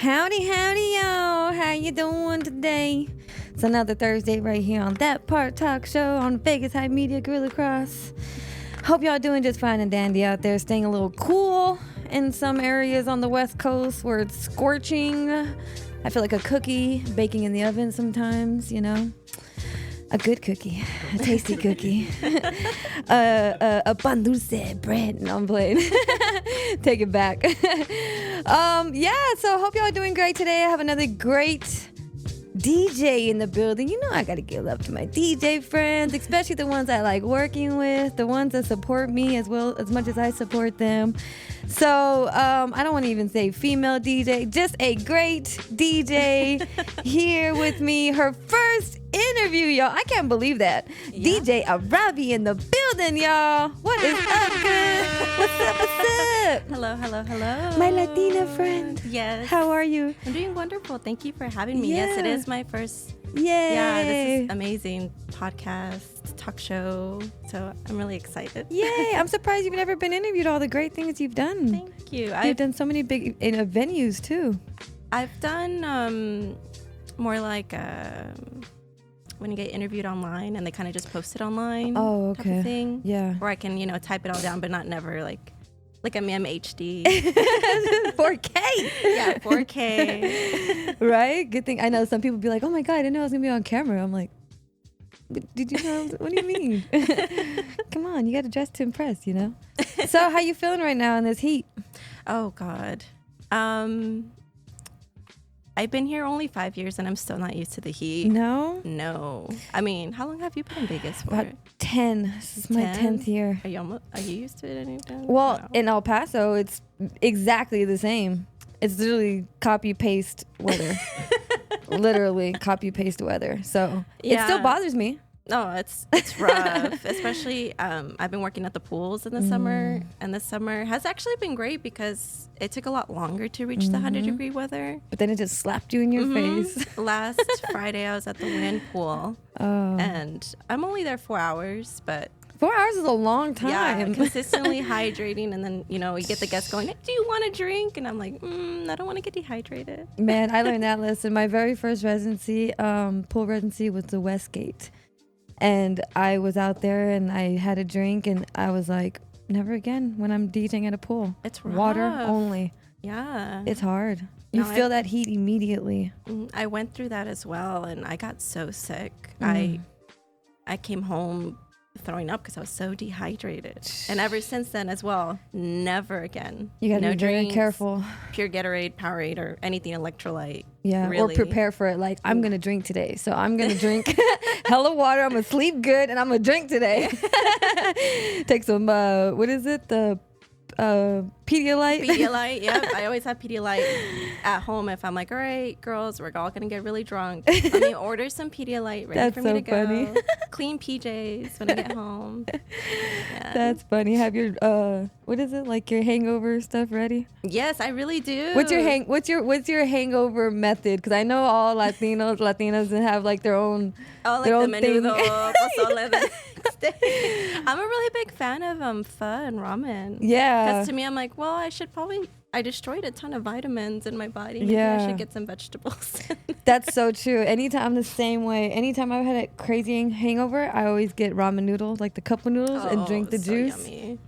Howdy, howdy, y'all. How you doing today? It's another Thursday right here on That Part Talk Show on VegasHype Media Guerrilla Cross. Hope y'all doing just fine and dandy out there, staying a little cool in some areas on the West Coast where it's scorching. I feel like a cookie baking in the oven sometimes, you know. A good cookie, a tasty cookie, a pan dulce bread. No, I'm playing. Take it back. So hope y'all are doing great today. I have another great DJ in the building. You know I gotta give love to my DJ friends, especially the ones I like working with, the ones that support me as well as much as I support them. So I don't want to even say female DJ, just a great DJ here with me. Her first interview, y'all. I can't believe that. Yeah. DJ Aravi in the building, y'all. What is up, girl? What's up, what's up? Hello. My Latina friend. Yes. How are you? I'm doing wonderful. Thank you for having me. Yeah. Yes, it is my first. Yay. Yeah, this is amazing podcast, talk show. So I'm really excited. Yay. I'm surprised you've never been interviewed, all the great things you've done. Thank you. You've done so many big venues, too. I've done more like when you get interviewed online and they kind of just post it online. Oh, okay. Type of thing. Yeah. Where I can, type it all down, but not never like I'm HD. 4K. Yeah, 4K. Right? Good thing. I know some people be like, oh my God, I didn't know I was going to be on camera. I'm like, did you know? What do you mean? Come on, you got to dress to impress, you know? So how you feeling right now in this heat? Oh, God. I've been here only 5 years and I'm still not used to the heat. No. I mean, how long have you been in Vegas for? About 10. This is my 10th year. Are you used to it anything? Well, No. in El Paso, it's exactly the same. It's literally copy-paste weather. Literally copy-paste weather. So it still bothers me. No, it's rough. Especially, I've been working at the pools in the summer, and this summer has actually been great because it took a lot longer to reach the 100-degree weather. But then it just slapped you in your face. Last Friday, I was at the wind pool, and I'm only there 4 hours, but 4 hours is a long time. Yeah, consistently hydrating, and then, you get the guests going, do you want a drink? And I'm like, I don't want to get dehydrated. Man, I learned that lesson. My very first residency, pool residency, was the Westgate. And I was out there and I had a drink and I was like, never again when I'm DJing at a pool. It's rough. Water only. Yeah. It's hard. You feel that heat immediately. I went through that as well and I got so sick. I came home throwing up because I was so dehydrated. And ever since then as well, never again. You gotta be very careful. Pure Gatorade, Powerade, or anything electrolyte. Yeah, really. Or prepare for it. Like, I'm gonna drink today, so I'm gonna drink hella water. I'm gonna sleep good, and I'm gonna drink today. Take some, what is it? The Pedialyte. Pedialyte, yep. I always have Pedialyte at home if I'm like, all right, girls, we're all going to get really drunk. Let me order some Pedialyte ready for me to funny. go. Clean PJs when I get home. Yeah. That's funny. Have your, what is it? Like your hangover stuff ready? Yes, I really do. What's your hangover method? Because I know all Latinas have like their own like their the own thing. menudo, pozole the next day. I'm a really big fan of pho and ramen. Yeah. Because to me, I'm like, well, I destroyed a ton of vitamins in my body. Maybe I should get some vegetables. That's so true. Anytime I'm the same way. Anytime I've had a crazy hangover, I always get ramen noodles, like the cup of noodles, and drink the juice. Yummy.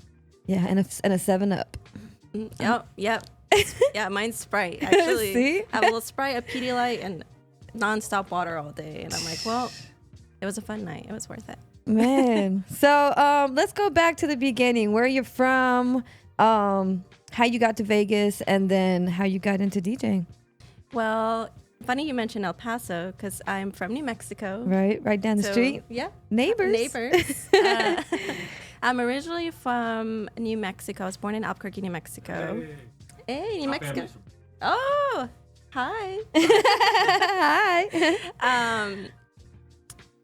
Yeah, and a 7-Up. Yep. Yeah, mine's Sprite, actually. See? I have a little Sprite, a Pedialyte, and nonstop water all day. And I'm like, well, it was a fun night. It was worth it. Man. So let's go back to the beginning. Where you're from, how you got to Vegas, and then how you got into DJing. Well, funny you mentioned El Paso because I'm from New Mexico. Right down the street. Yeah. Neighbors. I'm originally from New Mexico. I was born in Albuquerque, New Mexico. Hey, New Mexico. Oh, hi. Hi.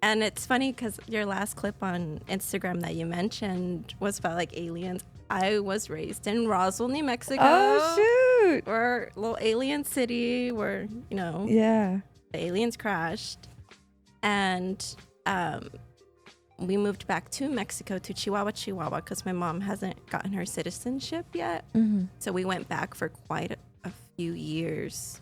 And it's funny because your last clip on Instagram that you mentioned was about like aliens. I was raised in Roswell, New Mexico. Oh, shoot. We're a little alien city where, Yeah. the aliens crashed. And we moved back to Mexico, to Chihuahua, because my mom hasn't gotten her citizenship yet. Mm-hmm. So we went back for quite a few years.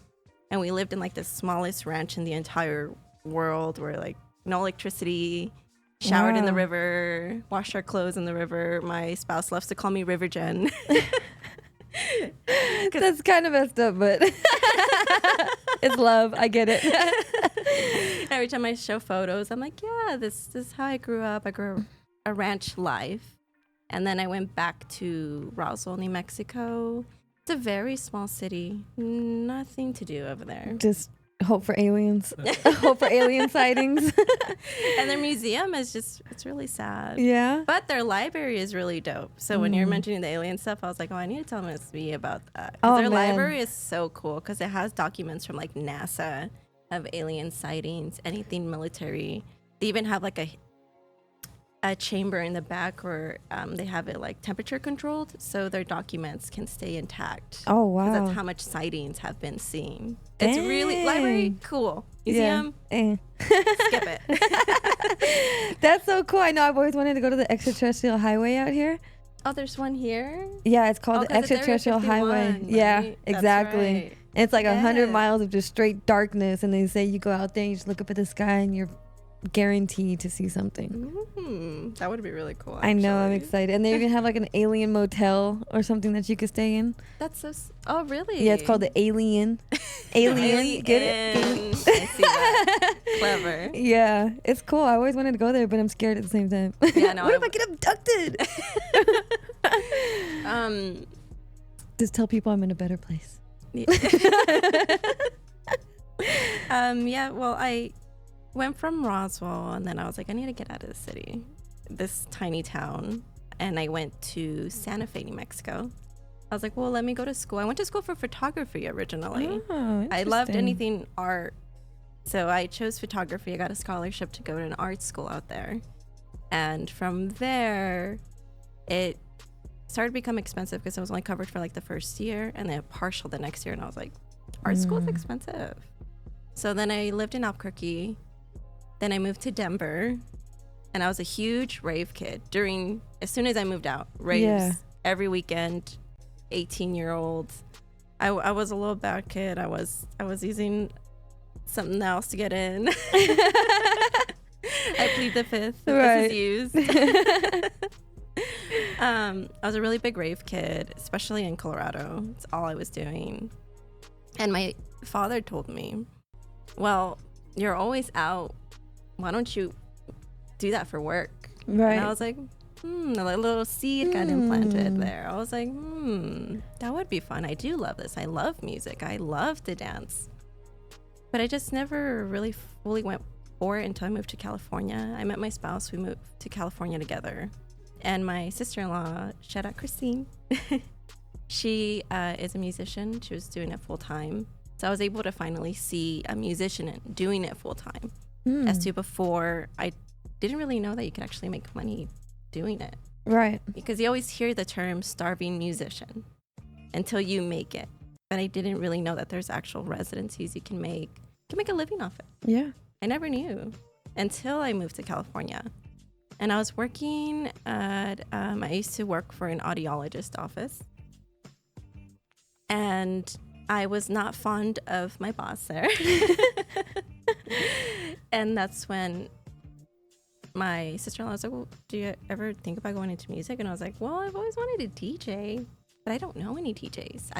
And we lived in like the smallest ranch in the entire world where like no electricity, showered in the river, washed our clothes in the river. My spouse loves to call me River Jen. That's kind of messed up, but it's love. I get it. Every time I show photos, I'm like, yeah, this is how I grew up. I grew a ranch life. And then I went back to Roswell, New Mexico. It's a very small city. Nothing to do over there. Just hope for aliens. Hope for alien sightings. And their museum is it's really sad. Yeah. But their library is really dope. So when you're mentioning the alien stuff, I was like, oh, I need to tell me about that. Their library is so cool because it has documents from like NASA of alien sightings, anything military. They even have like a chamber in the back where they have it like temperature controlled so their documents can stay intact. Oh, wow. That's how much sightings have been seen. Dang. It's really library cool. Museum, skip it. That's so cool. I know I've always wanted to go to the extraterrestrial highway out here. Oh, there's one here? Yeah, it's called the extraterrestrial highway. Right? Yeah, exactly. Right. And it's like 100 miles of just straight darkness, and they say you go out there and you just look up at the sky and you're guaranteed to see something. That would be really cool, actually. I know, I'm excited. And they even have like an alien motel or something that you could stay in. That's so oh, really? Yeah, it's called the Alien. Alien. Get it? I see that. Clever. Yeah, it's cool. I always wanted to go there, but I'm scared at the same time. Yeah, no. What if I get abducted? Just tell people I'm in a better place. Yeah, well, I went from Roswell, and then I was like, I need to get out of the city, this tiny town. And I went to Santa Fe, New Mexico. I was like, well, let me go to school. I went to school for photography originally. Oh, I loved anything art. So I chose photography. I got a scholarship to go to an art school out there. And from there, it started to become expensive because it was only covered for like the first year and then partial the next year. And I was like, art school is expensive. So then I lived in Albuquerque. Then I moved to Denver, and I was a huge rave kid as soon as I moved out. Raves every weekend, 18-year-old. I was a little bad kid. I was using something else to get in. I plead the fifth. This is used. I was a really big rave kid, especially in Colorado. It's all I was doing. And my father told me, well, you're always out. Why don't you do that for work? Right. And I was like, a little seed got implanted there. I was like, that would be fun. I do love this. I love music. I love to dance. But I just never really fully went for it until I moved to California. I met my spouse. We moved to California together. And my sister-in-law, shout out Christine, she is a musician. She was doing it full time. So I was able to finally see a musician doing it full time. As to before, I didn't really know that you could actually make money doing it. Right. Because you always hear the term starving musician until you make it. But I didn't really know that there's actual residencies you can make a living off it. Yeah. I never knew until I moved to California. And I was working at, I used to work for an audiologist office. And I was not fond of my boss there. And that's when my sister-in-law was like, well, do you ever think about going into music? And I was like, well, I've always wanted to DJ, but I don't know any DJs.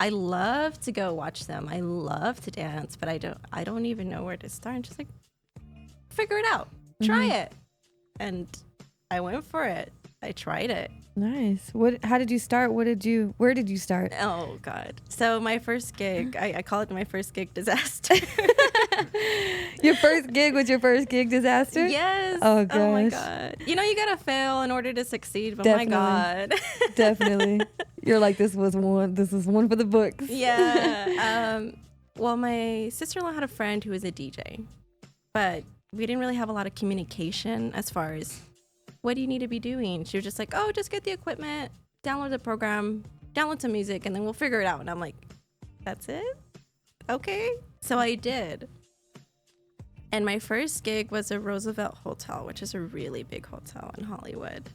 I love to go watch them. I love to dance, but I don't even know where to start. And just like, figure it out. Try it. And I went for it. I tried it. Nice. How did you start? Where did you start? Oh God. So my first gig, I call it my first gig disaster. Your first gig was your first gig disaster? Yes. Oh gosh. Oh my God. You gotta fail in order to succeed, but Definitely. my God. Definitely. You're like, this is one for the books. Yeah. Well, my sister-in-law had a friend who was a DJ, but we didn't really have a lot of communication as far as what do you need to be doing? She was just like, oh, just get the equipment, download the program, download some music, and then we'll figure it out. And I'm like, that's it? Okay. So I did. And my first gig was a Roosevelt Hotel, which is a really big hotel in Hollywood.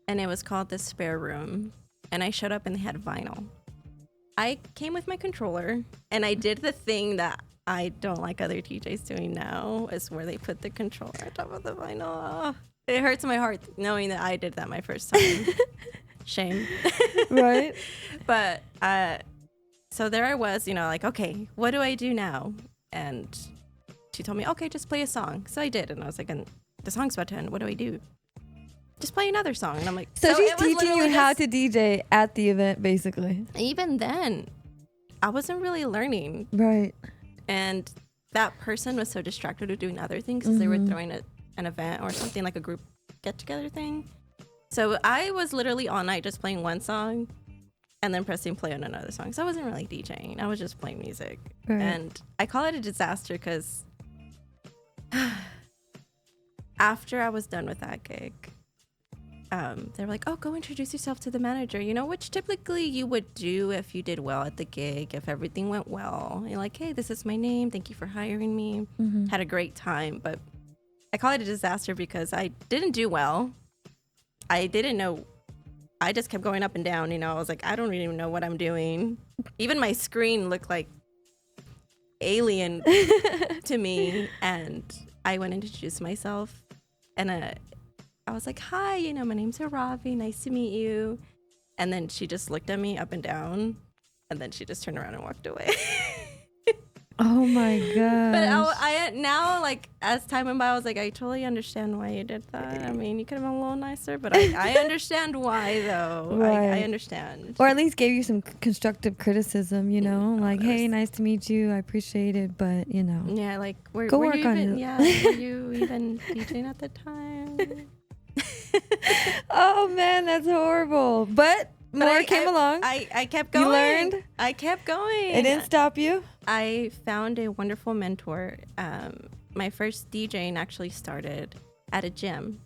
And it was called The Spare Room. And I showed up and they had vinyl. I came with my controller, and I did the thing that I don't like other DJs doing now, is where they put the controller on top of the vinyl. Oh, it hurts my heart knowing that I did that my first time. Shame. Right. But so there I was, like, okay, what do I do now? And she told me, okay, just play a song. So I did, and I was like, and the song's about to end. What do I do? Just play another song. And I'm like, so she's teaching you how to DJ at the event, basically. Even then, I wasn't really learning. Right. And that person was so distracted with doing other things because they were throwing an event or something, like a group get-together thing. So I was literally all night just playing one song and then pressing play on another song. So I wasn't really DJing. I was just playing music. Right. And I call it a disaster because after I was done with that gig, they were like, oh, go introduce yourself to the manager, which typically you would do if you did well at the gig, if everything went well. You're like, hey, this is my name. Thank you for hiring me. Had a great time. But I call it a disaster because I didn't do well. I didn't know. I just kept going up and down. I was like, I don't even know what I'm doing. Even my screen looked like alien to me. And I went and introduced myself. And I was like, hi, my name's Aravi. Nice to meet you. And then she just looked at me up and down. And then she just turned around and walked away. Oh my gosh. But I now, like, as time went by, I was like, I totally understand why you did that. I mean, you could have been a little nicer, but I understand why, though. Right. I understand. Or at least gave you some constructive criticism, like, hey, nice to meet you. I appreciate it, but, Yeah, like, were work you on even, it. Yeah, were you even DJing at the time? Oh, man, that's horrible. But more came along. I kept going. You learned? I kept going. It didn't stop you? I found a wonderful mentor. My first DJing actually started at a gym.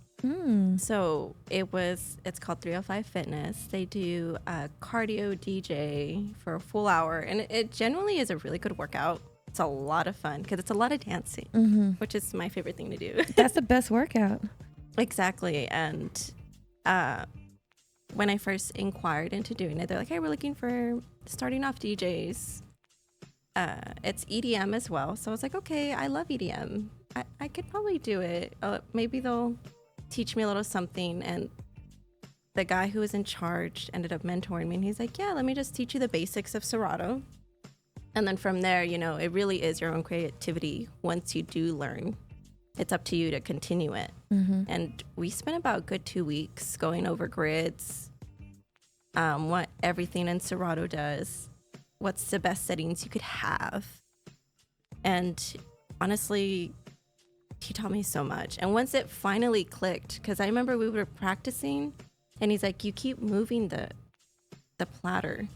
So it's called 305 Fitness. They do a cardio DJ for a full hour, and it generally is a really good workout. It's a lot of fun because it's a lot of dancing, which is my favorite thing to do. That's the best workout. Exactly. And when I first inquired into doing it, they're like, hey, we're looking for starting off DJs. It's EDM as well. So I was like, okay, I love EDM. I could probably do it. Maybe they'll teach me a little something. And the guy who was in charge ended up mentoring me. And he's like, yeah, let me just teach you the basics of Serato. And then from there, it really is your own creativity once you do learn. It's up to you to continue it. And we spent about a good 2 weeks going over grids, what everything in Serato does, what's the best settings you could have. And honestly, he taught me so much. And once it finally clicked, because I remember we were practicing, and he's like, you keep moving the platter,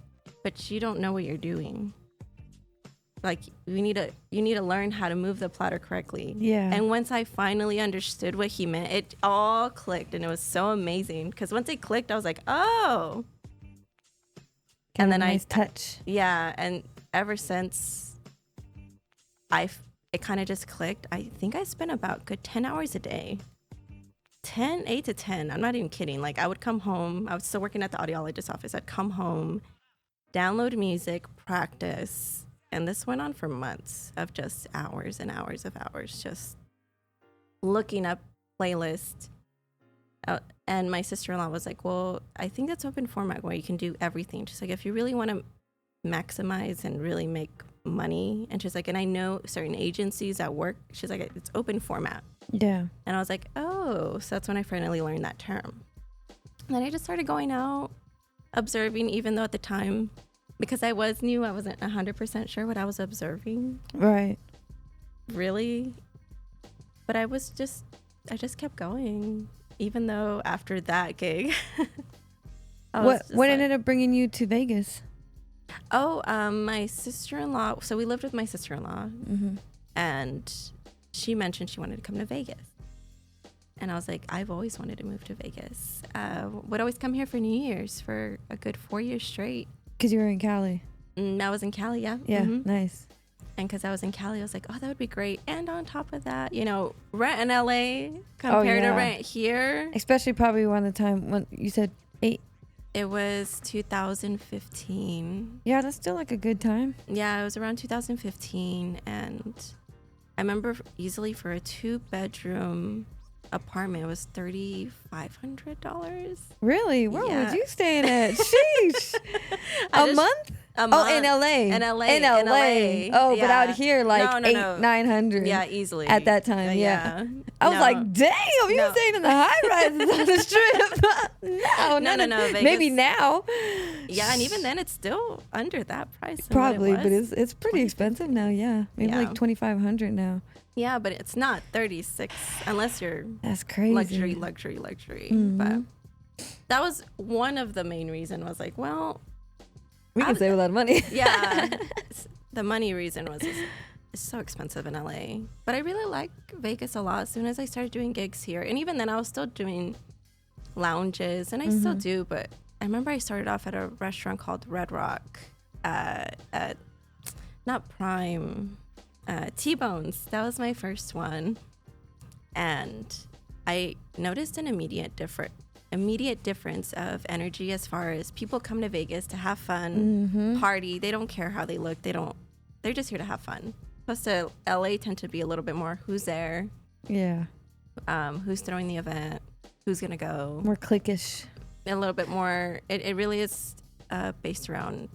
but you don't know what you're doing. Like, you need to learn how to move the platter correctly. Yeah. And once I finally understood what he meant, it all clicked, and it was so amazing. Because once it clicked, I was like, oh. And then nice touch. Yeah, and ever since, it kind of just clicked. I think I spent about good 10 hours a day. 8 to 10. I'm not even kidding. Like, I would come home. I was still working at the audiologist's office. I'd come home, download music, practice. And this went on for months of just hours and hours of hours, just looking up playlists. And my sister-in-law was like, well, I think that's open format where you can do everything. She's like, if you really want to maximize and really make money. And she's like, and I know certain agencies at work, she's like, it's open format. Yeah. And I was like, oh, so that's when I finally learned that term. And then I just started going out, observing, even though at the time, because I was new, I wasn't 100% sure what I was observing. Right. Really. But I just kept going, even though after that gig. What ended up bringing you to Vegas? Oh, my sister-in-law. So we lived with my sister-in-law, and she mentioned she wanted to come to Vegas. And I was like, I've always wanted to move to Vegas. Would always come here for New Year's for a good 4 years straight. Because you were in Cali. I was in Cali, yeah. Yeah, nice. And because I was in Cali, I was like, oh, that would be great. And on top of that, rent in LA compared to rent here. Especially probably around the time when you said 8 It was 2015. Yeah, that's still like a good time. Yeah, it was around 2015, and I remember easily for a 2-bedroom apartment, it was $3,500. Really? Where Yeah. was you staying at? Sheesh. A month? A Oh, in LA. In LA. In LA. Oh, but yeah. out here, like No. 900. Yeah, easily. At that time, yeah. I was No. like, damn, you No. were staying in the high rises on the strip. No. Vegas. Maybe now. Yeah, and even then, it's still under that price. than what Probably, it but was. it's pretty expensive now, yeah. Maybe Yeah. like 2,500 now. Yeah, but it's not 36 unless you're That's crazy. luxury. Mhm. But that was one of the main reasons. Was like, well, We can save a lot of money. yeah. The money reason was it's so expensive in LA. But I really like Vegas a lot as soon as I started doing gigs here. And even then I was still doing lounges, and I still do, but I remember I started off at a restaurant called Red Rock at not Prime, T-Bones. That was my first one. And I noticed an immediate difference of energy as far as people come to Vegas to have fun, party. They don't care how they look. They're just here to have fun. Plus to LA tend to be a little bit more who's there, Yeah. who's throwing the event, who's gonna go. More cliquish. A little bit more. It really is based around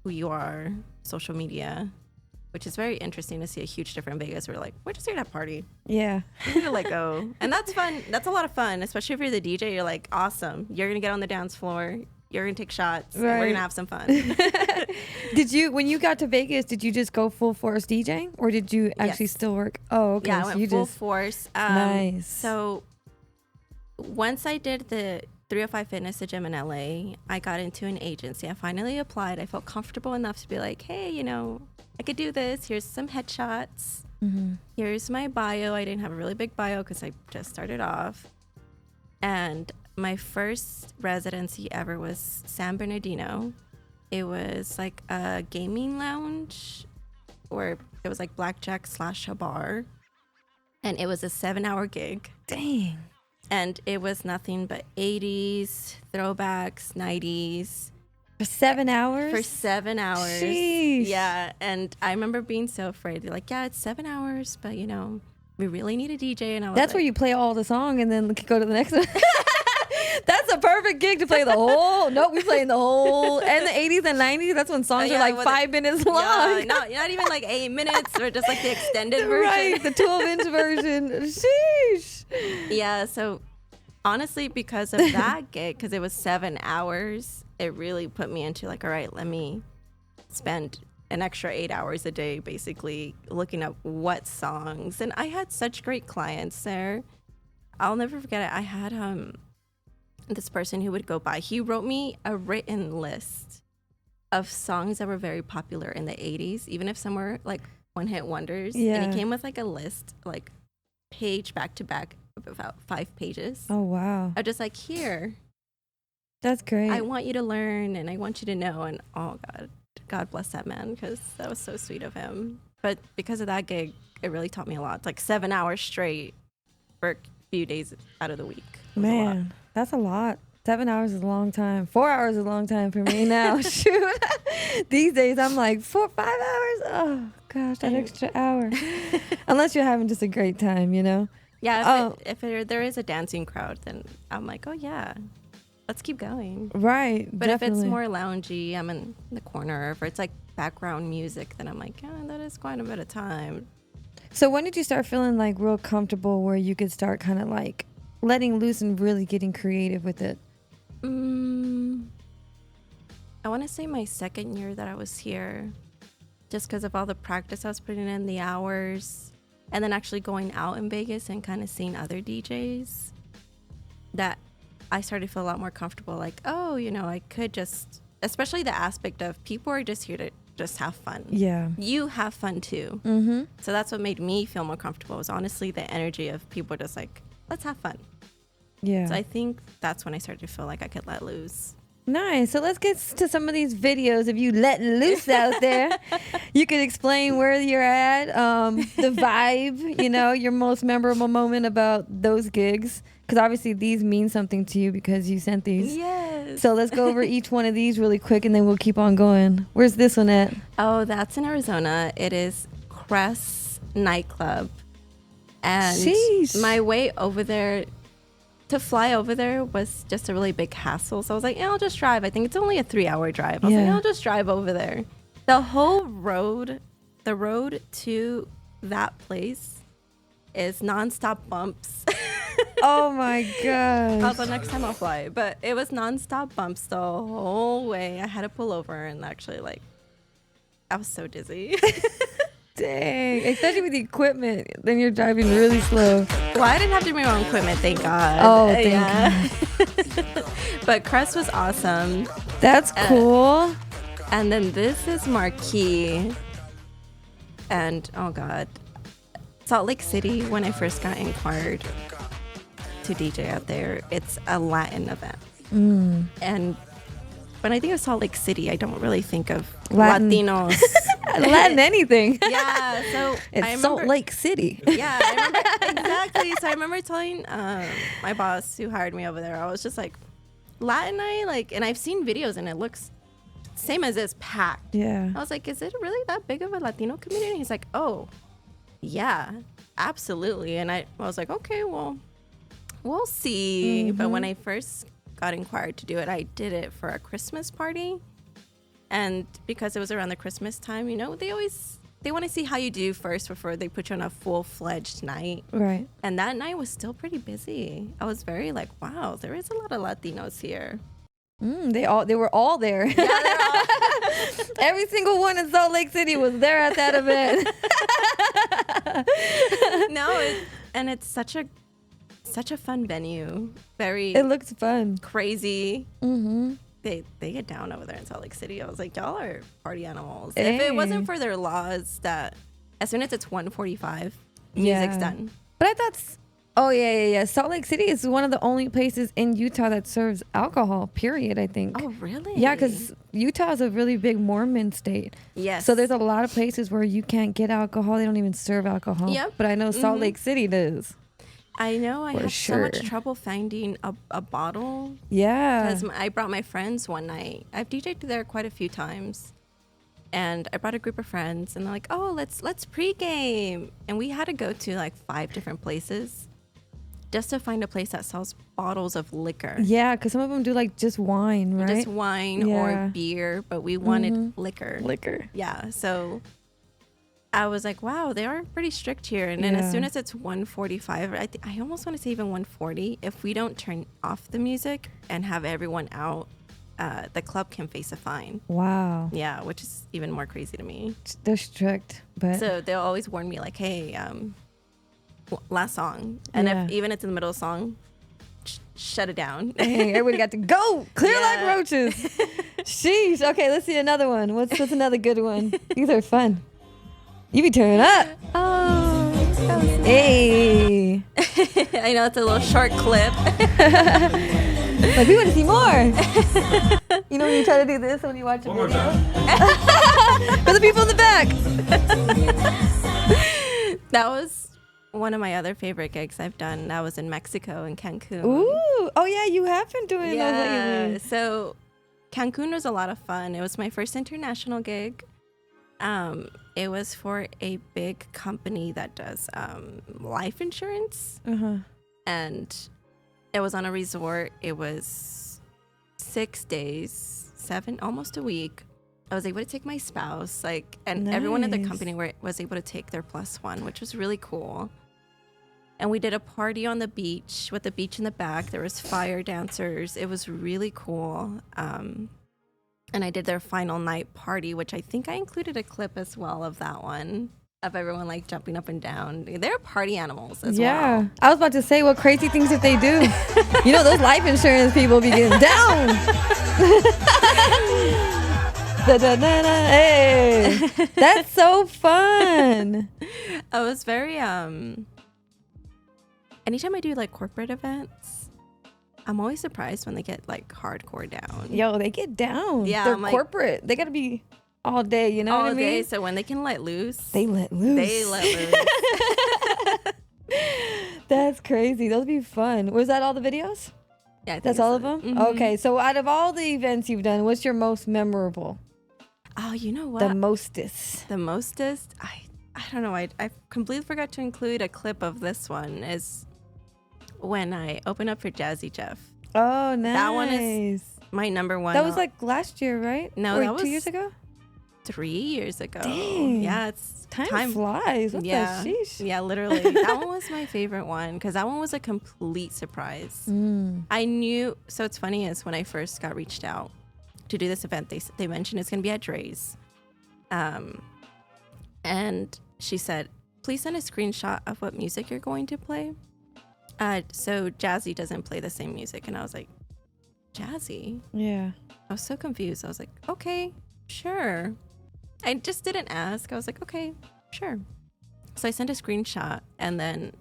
who you are, social media, which is very interesting to see a huge difference in Vegas. We're like, we're just here to have a party. Yeah. We're gonna let go. And that's fun. That's a lot of fun, especially if you're the DJ. You're like, awesome. You're gonna get on the dance floor. You're gonna take shots. Right. And we're gonna have some fun. When you got to Vegas, did you just go full force DJing, or did you actually Yes. still work? Oh, okay. Yeah, I so went you full just force. Nice. So once I did the 305 Fitness, the gym in LA, I got into an agency. I finally applied. I felt comfortable enough to be like, hey, I could do this. Here's some headshots. Here's my bio. I didn't have a really big bio because I just started off. And my first residency ever was San Bernardino. It was like a gaming lounge, or it was like blackjack / a bar. And it was a 7-hour gig. Dang. And it was nothing but 80s, throwbacks, 90s. For 7 hours? For 7 hours. Sheesh. Yeah. And I remember being so afraid. They're like, yeah, it's 7 hours, but we really need a DJ. And I was That's where you play all the song and then go to the next one. That's a perfect gig to play the whole. Nope, we playing the whole. And the 80s and 90s, that's when songs are like 5 minutes long. Yeah, not even like 8 minutes, or just like the extended version. Right, the 12-inch version. Sheesh. Yeah, so honestly, because of that gig, because it was 7 hours, it really put me into like, all right, let me spend an extra 8 hours a day basically looking up what songs. And I had such great clients there. I'll never forget it. I had this person who would go by. He wrote me a written list of songs that were very popular in the 80s, even if some were like one-hit wonders. Yeah. And he came with like a list, like page back to back, of about 5 pages. Oh, wow. I'm just like, here, That's great. I want you to learn and I want you to know. And oh God bless that man, because that was so sweet of him. But because of that gig, it really taught me a lot. It's like 7 hours straight for a few days out of the week. Man, that's a lot. 7 hours is a long time. 4 hours is a long time for me now. Shoot. These days, I'm like 4, 5 hours. Oh, gosh, that extra hour. Unless you're having just a great time, Yeah, if there is a dancing crowd, then I'm like, oh, yeah, let's keep going. Right. But definitely. if it's more loungy, I'm in the corner. If it's like background music, then I'm like, that is quite a bit of time. So when did you start feeling like real comfortable where you could start kind of like letting loose and really getting creative with it? I want to say my second year that I was here, just because of all the practice I was putting in, the hours, and then actually going out in Vegas and kind of seeing other DJs, that I started to feel a lot more comfortable. Like, oh, I could just, especially the aspect of people are just here to just have fun. Yeah. You have fun too. Mm-hmm. So that's what made me feel more comfortable, was honestly the energy of people just like, let's have fun. Yeah. So I think that's when I started to feel like I could let loose. Nice. So let's get to some of these videos of you letting loose out there. You could explain where you're at, the vibe, your most memorable moment about those gigs. Because obviously these mean something to you because you sent these. Yes. So let's go over each one of these really quick and then we'll keep on going. Where's this one at? Oh, that's in Arizona. It is Crest Nightclub. And Sheesh. my way over there, to fly over there was just a really big hassle. So I was like, yeah, I'll just drive. I think it's only a 3-hour drive. I was like, I'll just drive over there. The whole road, the road to that place is nonstop bumps. Oh my gosh. I was like, next time I'll fly. But it was nonstop bumps the whole way. I had to pull over and actually, like, I was so dizzy. Dang. Especially with the equipment. Then you're driving really slow. Well, I didn't have to bring my own equipment, thank God. Oh, thank God. But Crest was awesome. That's cool. And then this is Marquee. And, oh, God. Salt Lake City, when I first got inquired to DJ out there, it's a Latin event. And when I think of Salt Lake City, I don't really think of Latinos. Latin anything. Yeah, so it's Salt Lake City. Yeah, I remember exactly. So I remember telling my boss who hired me over there, I was just like, Latin night, like, and I've seen videos and it looks same as this, packed. Yeah. I was like, is it really that big of a Latino community? He's like, oh, yeah, absolutely. And I was like, okay, well, we'll see. But when I first got inquired to do it, I did it for a Christmas party. And because it was around the Christmas time, you know, they want to see how you do first before they put you on a full-fledged night. Right. And that night was still pretty busy. I was very like, wow, there is a lot of Latinos here. They were all there. Yeah, they're all Every single one in Salt Lake City was there at that event. And it's such a fun venue. It looks fun. Crazy. They get down over there in Salt Lake City. I was like, y'all are party animals. If it wasn't for their laws that as soon as it's 1:45, music's done. But I thought, oh yeah. Salt Lake City is one of the only places in Utah that serves alcohol, period, I think. Oh, really? Yeah, because Utah is a really big Mormon state. Yes. So there's a lot of places where you can't get alcohol. They don't even serve alcohol. Yep. But I know Salt Lake City does. I know. I had so sure. much trouble finding a bottle. Yeah. Because I brought my friends one night. I've DJed there quite a few times. And I brought a group of friends. And they're like, oh, let's pregame. And we had to go to like 5 different places just to find a place that sells bottles of liquor. Yeah, because some of them do like just wine, right? Just wine or beer. But we wanted liquor. Liquor. Yeah. So I was like, wow, they are pretty strict here. And then as soon as it's 1:45, I almost want to say even 1:40, if we don't turn off the music and have everyone out, the club can face a fine. Wow. Yeah, which is even more crazy to me. They're strict, but So they'll always warn me like, hey, last song. And if even it's in the middle of the song, shut it down. Hey, everybody got to go. Clear like roaches. Sheesh. Okay, let's see another one. What's another good one? These are fun. You be turning up. Oh, that was nice. Hey. I know it's a little short clip. Like, we want to see more. You know when you try to do this when you watch a video? For the people in the back. That was one of my other favorite gigs I've done. That was in Mexico, in Cancun. Ooh. Oh, yeah, you have been doing those lately. So Cancun was a lot of fun. It was my first international gig. It was for a big company that does life insurance. And it was on a resort. It was 6 days, 7, almost a week. I was able to take my spouse, and everyone in the company was able to take their +1, which was really cool. And we did a party on the beach with the beach in the back. There was fire dancers. It was really cool. And I did their final night party, which I think I included a clip as well of that one, of everyone like jumping up and down. They're party animals as well. Yeah. I was about to say, what crazy things did they do? You know, those life insurance people be getting down. Hey, that's so fun. I was very, anytime I do like corporate events, I'm always surprised when they get like hardcore down. Yo, they get down. Yeah, they're corporate. They gotta be all day. You know what I mean? All day. So when they can let loose, they let loose. That's crazy. Those would be fun. Was that all the videos? Yeah, I think That's all of them? Mm-hmm. Okay, so out of all the events you've done, what's your most memorable? Oh, you know what? The mostest. The mostest? I don't know. I completely forgot to include a clip of this one. Is when I opened up for Jazzy Jeff. Oh, nice. That one is my number one. That was like last year, right? No, or that was 2 years ago? 3 years ago. Dang. Yeah, it's Time flies. What the sheesh? Yeah, literally. That one was my favorite one because that one was a complete surprise. I knew. So it's funny is when I first got reached out to do this event, they mentioned it's going to be at Dre's. And she said, please send a screenshot of what music you're going to play. So Jazzy doesn't play the same music. And I was like, Jazzy? Yeah. I was so confused. I was like, okay, sure. I just didn't ask. I was like, okay, sure. So I sent a screenshot and then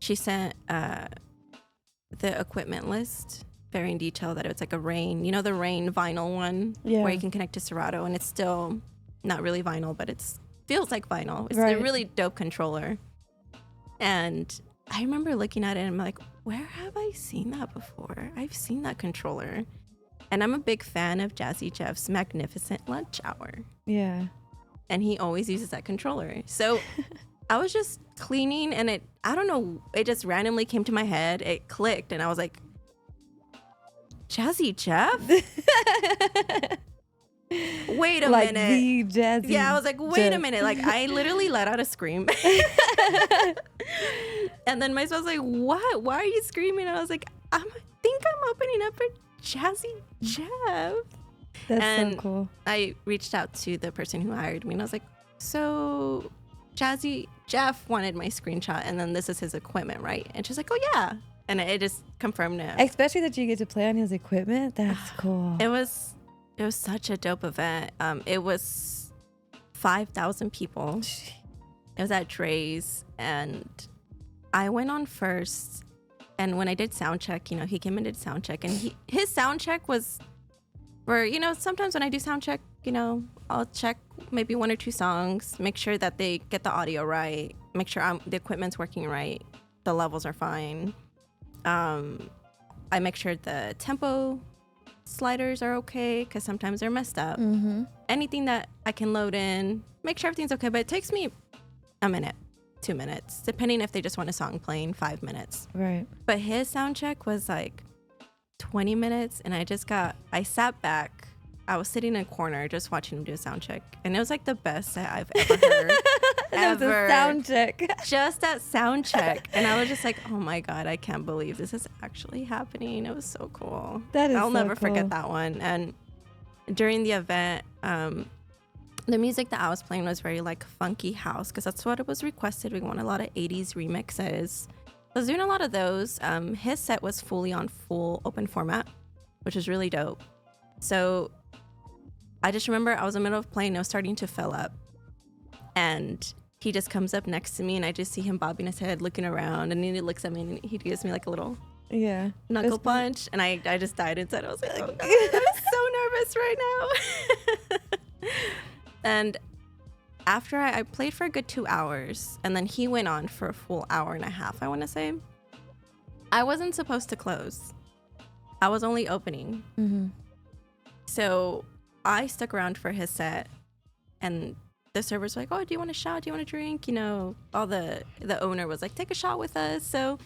she sent the equipment list very in detail that it's like a Rain, the Rain vinyl one where you can connect to Serato and it's still not really vinyl, but it feels like vinyl. It's a really dope controller. And I remember looking at it and I'm like, where have I seen that before? I've seen that controller. And I'm a big fan of Jazzy Jeff's Magnificent Lunch Hour. Yeah. And he always uses that controller. So I was just cleaning and I don't know, it just randomly came to my head. It clicked and I was like, Jazzy Jeff? Wait a minute. The Jazzy. Yeah, I was like, wait a minute. Like, I literally let out a scream. And then my son's like, what? Why are you screaming? And I was like, I think I'm opening up for Jazzy Jeff. That's so cool. I reached out to the person who hired me and I was like, so Jazzy Jeff wanted my screenshot and then this is his equipment, right? And she's like, oh yeah. And it just confirmed it. Especially that you get to play on his equipment. That's cool. It was such a dope event. It was 5,000 people. It was at Dre's and I went on first. And when I did sound check, he came and did sound check and his sound check was where, sometimes when I do sound check, I'll check maybe 1 or 2 songs, make sure that they get the audio right, make sure the equipment's working right, the levels are fine. I make sure the tempo sliders are okay because sometimes they're messed up. Anything that I can load in, make sure everything's okay, but it takes me a minute, 2 minutes, depending if they just want a song playing, 5 minutes. Right. But his sound check was like 20 minutes and I sat back. I was sitting in a corner just watching him do a sound check. And it was like the best that I've ever heard. That was a sound check. Just that sound check. And I was just like, oh my God, I can't believe this is actually happening. It was so cool. I'll never forget that one. And during the event, the music that I was playing was very like funky house because that's what it was requested. We want a lot of 80s remixes. I was doing a lot of those. His set was fully on full open format, which was really dope. So I just remember I was in the middle of playing. I was starting to fill up. And he just comes up next to me and I just see him bobbing his head, looking around. And then he looks at me and he gives me like a little knuckle punch. And I just died inside. I was like, oh God, I'm so nervous right now. And after I played for a good 2 hours. And then he went on for a full hour and a half, I want to say. I wasn't supposed to close. I was only opening. So I stuck around for his set. And the servers were like, oh, do you want a shot? Do you want a drink? All the owner was like, take a shot with us. So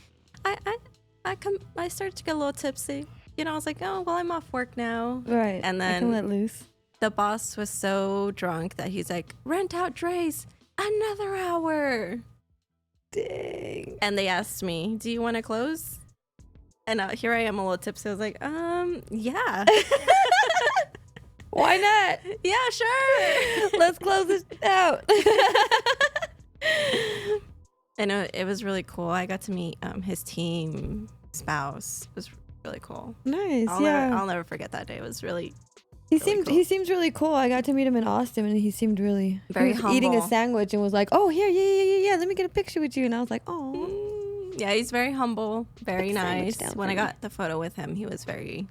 I started to get a little tipsy. I was like, oh, well, I'm off work now. Right. And then I can let loose. The boss was so drunk that he's like, rent out Dre's another hour. Dang. And they asked me, do you want to close? And here I am a little tipsy. I was like, yeah. Why not? Yeah, sure. Let's close this out. And it was really cool. I got to meet his team spouse. It was really cool. Nice. I'll never forget that day. It was really He seems really cool. I got to meet him in Austin and he seemed really very humble. Eating a sandwich and was like, oh, here, yeah. Let me get a picture with you. And I was like, oh. Yeah, he's very humble, very nice. When I got the photo with him, he was very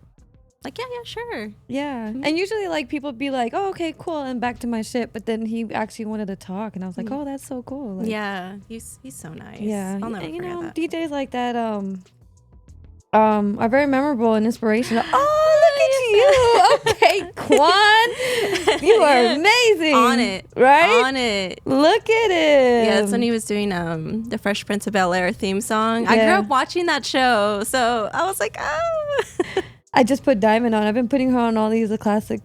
Like, yeah, sure. Yeah. And usually, like, people be like, oh, okay, cool, and back to my shit. But then he actually wanted to talk, and I was like, oh, that's so cool. Like, yeah, he's so nice. Yeah. I'll never and, forget that. DJs like that are very memorable and inspirational. Oh, look at you. Okay, Quan. You are amazing. On it. Right? On it. Look at it. Yeah, that's when he was doing the Fresh Prince of Bel-Air theme song. I grew up watching that show, so I was like, oh. I just put Diamond on. I've been putting her on all these classic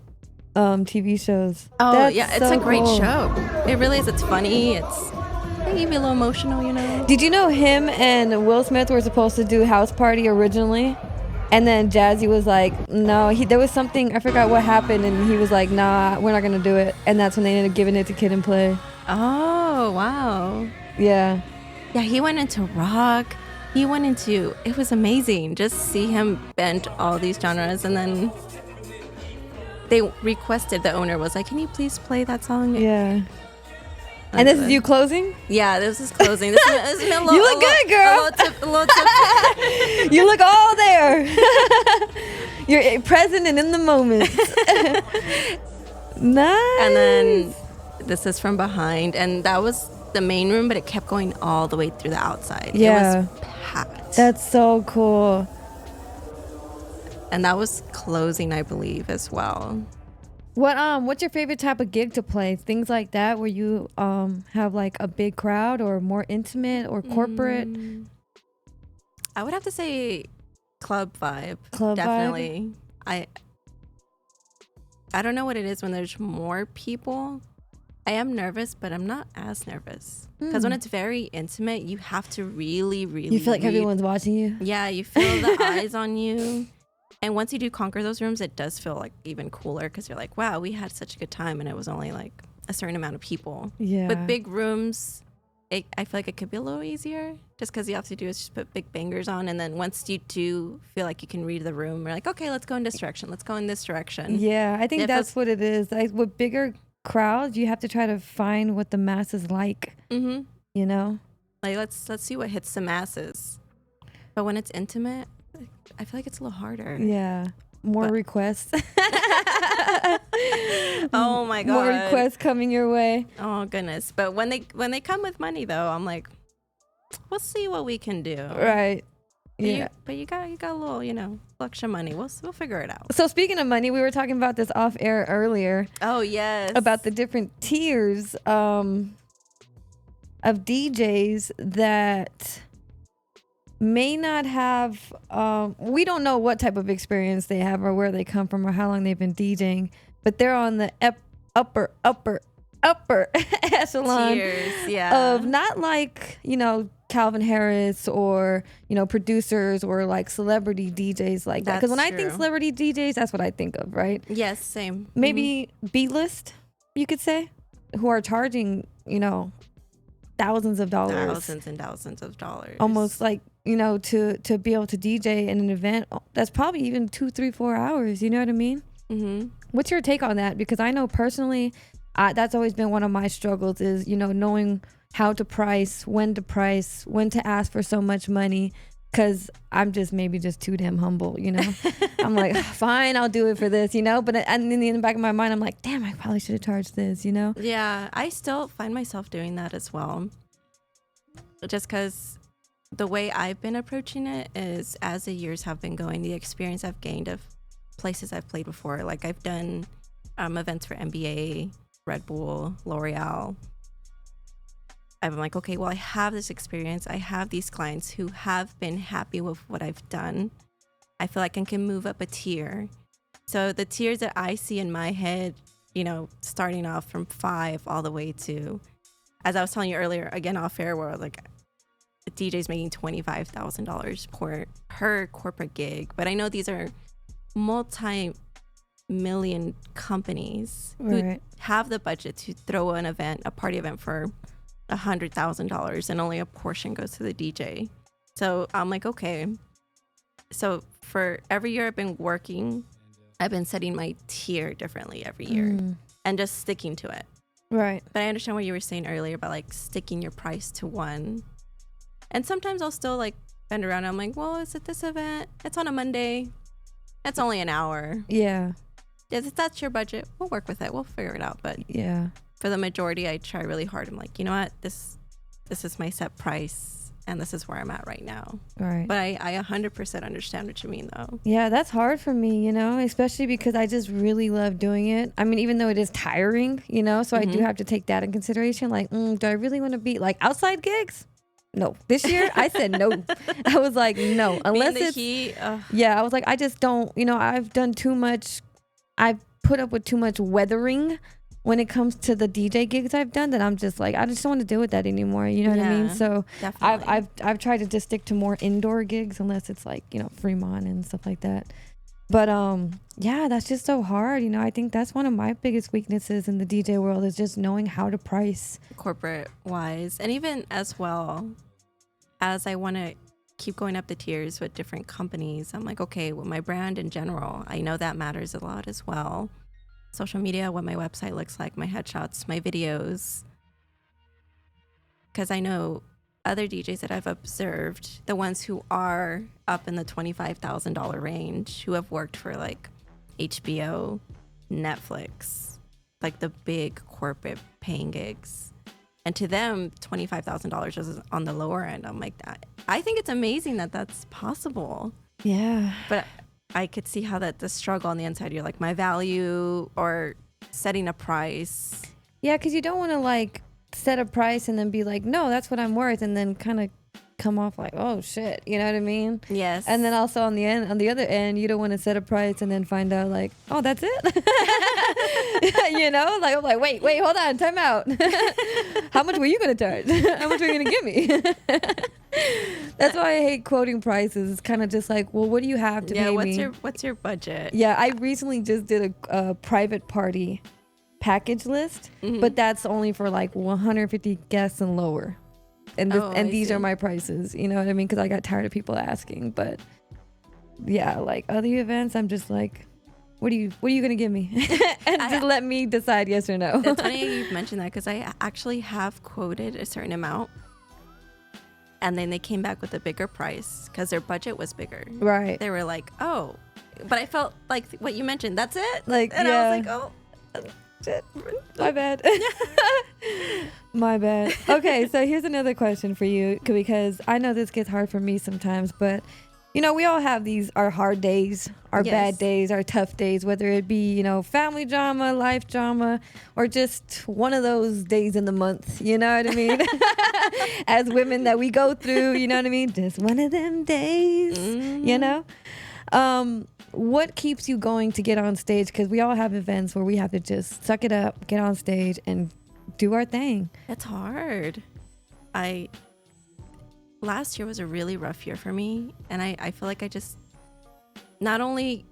TV shows. Oh, That's yeah, it's so a great cool. show. It really is. It's funny. It's maybe a little emotional, you know. Did you know him and Will Smith were supposed to do House Party originally? And then Jazzy was like, no, there was something, I forgot what happened, and he was like, nah, we're not going to do it. And that's when they ended up giving it to Kid and Play. Oh, wow. Yeah. Yeah, he went into rock. It was amazing. Just see him bend all these genres. And then they requested, the owner was like, can you please play that song? Yeah. And this is you closing? Yeah, this is closing. This is a little, you look good, girl. A little tip. You look all there. You're present and in the moment. Nice. And then this is from behind. And that was the main room, but it kept going all the way through the outside. Yeah. It was packed. That's so cool. And that was closing, I believe, as well. What's your favorite type of gig to play? Things like that where you have like a big crowd, or more intimate or corporate? I would have to say club vibe. Definitely. I don't know what it is when there's more people. I am nervous, but I'm not as nervous. Because when it's very intimate, you have to really, really You feel like everyone's watching you? Yeah, you feel the eyes on you. And once you do conquer those rooms, it does feel like even cooler, because you're like, wow, we had such a good time, and it was only like a certain amount of people. Yeah. But big rooms, I feel like it could be a little easier, just because you have to do is just put big bangers on. And then once you do feel like you can read the room, you're like, okay, let's go in this direction. Let's go in this direction. Yeah, I think that's what it is. Like, with bigger crowds, you have to try to find what the masses like. Mm-hmm. You know? Like, let's see what hits the masses. But when it's intimate, I feel like it's a little harder. Yeah. More requests. Oh my god. More requests coming your way. Oh goodness. But when they come with money though, I'm like, we'll see what we can do. Right. Yeah. But you got a little, extra money. We'll figure it out. So speaking of money, we were talking about this off air earlier. Oh yes. About the different tiers of DJs that may not have, we don't know what type of experience they have or where they come from or how long they've been DJing, but they're on the upper echelon tiers, yeah. of not like, Calvin Harris or, producers or like celebrity DJs like that. Because when I think celebrity DJs, that's what I think of, right? Yes, same. Maybe B-list, you could say, who are charging, thousands of dollars. Thousands and thousands of dollars. Almost like, to be able to DJ in an event that's probably even 2, 3, 4 hours. You know what I mean? Mm-hmm. What's your take on that? Because I know personally, that's always been one of my struggles is, knowing how to price, when to ask for so much money. Because I'm maybe just too damn humble, I'm like, fine, I'll do it for this, But and in the back of my mind, I'm like, damn, I probably should have charged this, Yeah, I still find myself doing that as well. Just because the way I've been approaching it is, as the years have been going, the experience I've gained of places I've played before. Like I've done events for NBA, Red Bull, L'Oreal. I'm like, okay, well, I have this experience. I have these clients who have been happy with what I've done. I feel like I can move up a tier. So the tiers that I see in my head, starting off from 5 all the way to, as I was telling you earlier, again, off air, where like a DJ's making $25,000 per corporate gig. But I know these are multi-million companies who have the budget to throw an event, a party event for $100,000, and only a portion goes to the DJ. So I'm like, okay. So for every year I've been working, I've been setting my tier differently every year and just sticking to it. Right. But I understand what you were saying earlier about like sticking your price to one. And sometimes I'll still like bend around. I'm like, well, is it this event? It's on a Monday. That's only an hour. Yeah. If that's your budget, we'll work with it. We'll figure it out. But yeah, for the majority, I try really hard. I'm like, you know what? This is my set price, and this is where I'm at right now. Right. But I 100% understand what you mean, though. Yeah, that's hard for me, especially because I just really love doing it. I mean, even though it is tiring, so I do have to take that in consideration. Like, do I really want to be like outside gigs? No. This year, I said no. I was like, no. Unless it's heat, yeah, I was like, I just don't. I've done too much. I've put up with too much weathering when it comes to the DJ gigs I've done, that I'm just like, I just don't want to deal with that anymore. You know what I mean? So I've tried to just stick to more indoor gigs, unless it's like, Fremont and stuff like that. But yeah, that's just so hard. I think that's one of my biggest weaknesses in the DJ world, is just knowing how to price corporate wise. And even as well as I want to keep going up the tiers with different companies, I'm like, okay, well, my brand in general, I know that matters a lot as well. Social media, what my website looks like, my headshots, my videos. Because I know other DJs that I've observed, the ones who are up in the $25,000 range, who have worked for like HBO, Netflix, like the big corporate paying gigs. And to them, $25,000 is on the lower end. I'm like, I think it's amazing that that's possible. Yeah. But I could see how the struggle on the inside, you're like, my value or setting a price. Yeah, because you don't want to like set a price and then be like, no, that's what I'm worth, and then kind of come off like, oh shit, you know what I mean? Yes. And then also on the other end, you don't want to set a price and then find out like, oh, that's it. Like I'm like, wait, hold on, time out. How much were you gonna charge? How much were you gonna give me? That's why I hate quoting prices. It's kind of just like, well, what do you have to pay me? What's your budget? Yeah, I recently just did a private party package list, but that's only for like 150 guests and lower. And these are my prices, you know what I mean? Because I got tired of people asking. But yeah, like other events, I'm just like, what are you gonna give me? And just let me decide yes or no. It's funny you've mentioned that, because I actually have quoted a certain amount, and then they came back with a bigger price because their budget was bigger. Right. They were like, oh, but I felt like what you mentioned, that's it. Like, and yeah. I was like, oh. Shit. My bad. My bad. Okay, so here's another question for you, because I know this gets hard for me sometimes, but we all have our hard days, our bad days, our tough days, whether it be, family drama, life drama, or just one of those days in the month, you know what I mean? As women that we go through, you know what I mean? Just one of them days, what keeps you going to get on stage? Because we all have events where we have to just suck it up, get on stage, and do our thing. It's hard. Last year was a really rough year for me, and I feel like I just, not only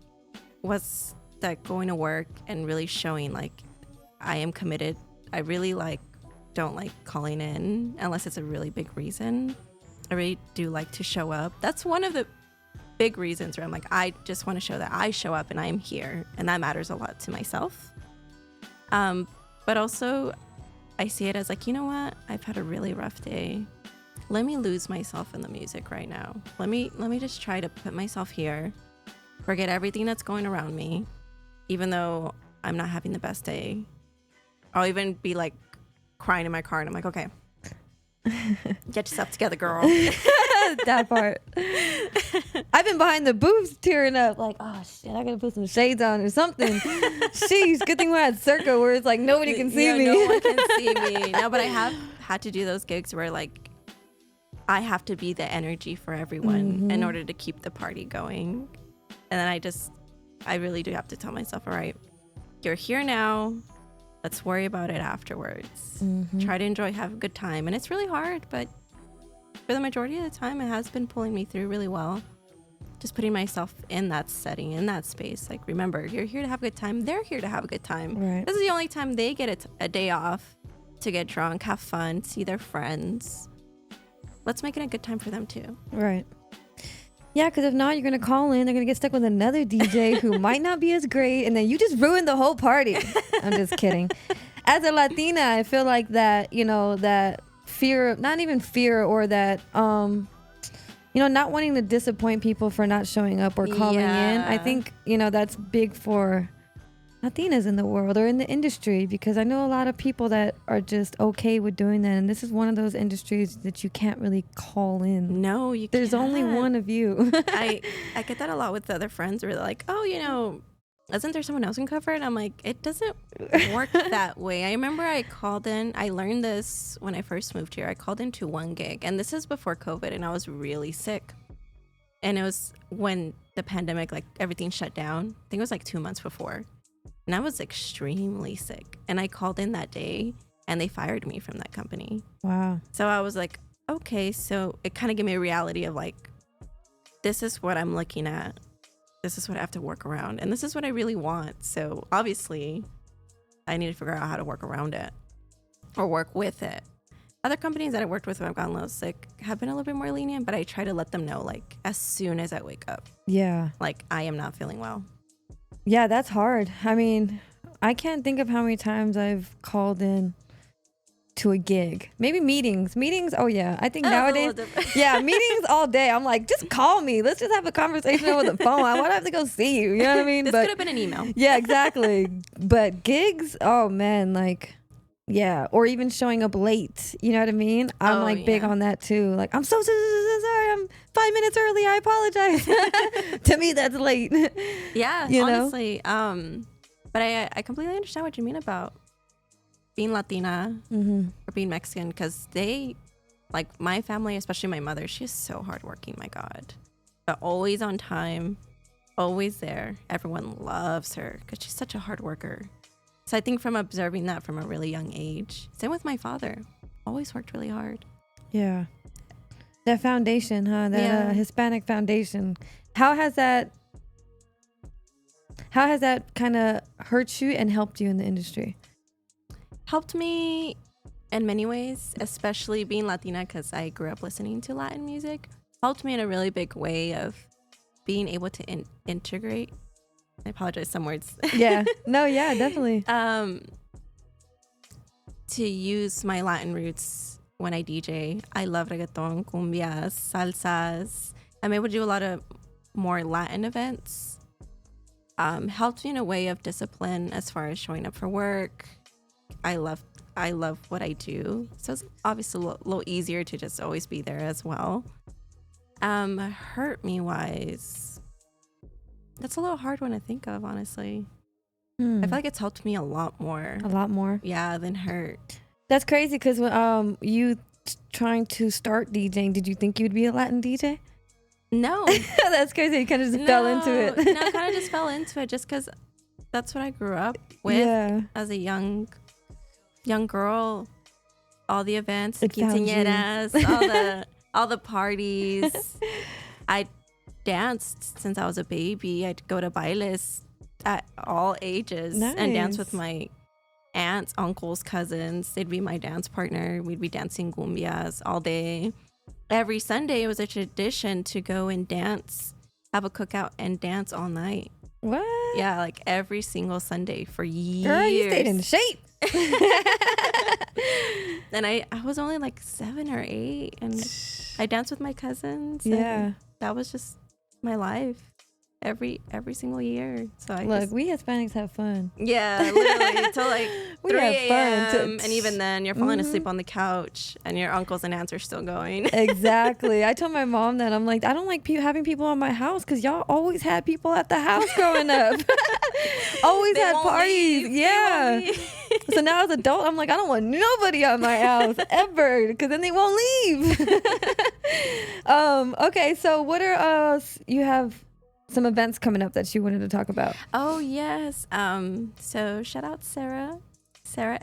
was that going to work and really showing like I am committed, I really don't like calling in unless it's a really big reason. I really do like to show up. That's one of the big reasons where I'm like, I just want to show that I show up and I am here, and that matters a lot to myself. But also I see it as like, you know what? I've had a really rough day. Let me lose myself in the music right now. Let me just try to put myself here, forget everything that's going around me, even though I'm not having the best day. I'll even be like crying in my car, and I'm like, okay, get yourself together, girl. That part. I've been behind the booths tearing up like, oh shit, I gotta put some shades on or something. Sheesh, good thing we're at Circa where it's like nobody can see me. No one can see me. No, but I have had to do those gigs where like I have to be the energy for everyone in order to keep the party going. And then I really do have to tell myself, all right, you're here now. Let's worry about it afterwards. Try to enjoy, have a good time. And it's really hard, but for the majority of the time, it has been pulling me through really well. Just putting myself in that setting, in that space. Like, remember, you're here to have a good time. They're here to have a good time. Right. This is the only time they get a day off to get drunk, have fun, see their friends. Let's make it a good time for them too. Right. Yeah, because if not, you're going to call in. They're going to get stuck with another DJ who might not be as great. And then you just ruined the whole party. I'm just kidding. As a Latina, I feel like that, that fear, not even fear, or that, not wanting to disappoint people for not showing up or calling in. I think, that's big for Latinas in the world or in the industry, because I know a lot of people that are just okay with doing that. And this is one of those industries that you can't really call in. No, you can't. There's only one of you. I get that a lot with other friends where they're like, oh, isn't there someone else who can cover it? I'm like, it doesn't work that way. I remember I called in. I learned this when I first moved here. I called into one gig, and this is before COVID, and I was really sick. And it was when the pandemic, like everything shut down. I think it was like 2 months before. And I was extremely sick. And I called in that day, and they fired me from that company. Wow. So I was like, okay. So it kind of gave me a reality of like, this is what I'm looking at. This is what I have to work around. And this is what I really want. So obviously, I need to figure out how to work around it or work with it. Other companies that I worked with when I've gotten a little sick have been a little bit more lenient, but I try to let them know, like, as soon as I wake up. Yeah. Like, I am not feeling well. Yeah, that's hard. I mean, I can't think of how many times I've called in to a gig. Maybe meetings. Oh yeah. I think nowadays, meetings all day. I'm like, just call me. Let's just have a conversation over the phone. I want to have to go see you. You know what I mean? This could have been an email. Yeah, exactly. But gigs, oh man, like, yeah. Or even showing up late. You know what I mean? I'm big on that too. Like, I'm so sorry. I'm 5 minutes early. I apologize. To me, that's late. Yeah, honestly. But I completely understand what you mean about being Latina or being Mexican, because they, like my family, especially my mother, she's so hardworking, my God. But always on time, always there. Everyone loves her because she's such a hard worker. So I think from observing that from a really young age, same with my father, always worked really hard. Yeah. That foundation, huh? That Hispanic foundation. How has that kind of hurt you and helped you in the industry? Helped me in many ways, especially being Latina, because I grew up listening to Latin music. Helped me in a really big way of being able to integrate. I apologize, some words. Yeah. No, yeah, definitely. To use my Latin roots when I DJ. I love reggaeton, cumbias, salsas. I'm able to do a lot of more Latin events. Helped me in a way of discipline as far as showing up for work. I love what I do. So it's obviously a little easier to just always be there as well. Hurt me wise. That's a little hard one to think of, honestly. I feel like it's helped me a lot more. A lot more? Yeah, than hurt. That's crazy, because you trying to start DJing, did you think you'd be a Latin DJ? No. That's crazy. You kind of just fell into it. No, I kind of just fell into it just because that's what I grew up with as a young girl. All the events, quinceañeras, all the parties. I danced since I was a baby. I'd go to bailes at all ages and dance with my aunts, uncles, cousins. They'd be my dance partner. We'd be dancing cumbias all day. Every Sunday, it was a tradition to go and dance, have a cookout, and dance all night. What? Yeah, like every single Sunday for years. Girl, you stayed in shape. And I was only like 7 or 8, and I danced with my cousins. Yeah. That was just my life every single year. So we Hispanics have fun. Yeah, literally till like 3 a.m. And even then you're falling asleep on the couch and your uncles and aunts are still going. Exactly. I told my mom that. I'm like, I don't like having people on my house, because y'all always had people at the house growing up. Always had parties. Yeah. So now as an adult, I'm like, I don't want nobody at my house ever, because then they won't leave. Okay, so what are you have some events coming up that you wanted to talk about? Oh yes. So shout out Sarah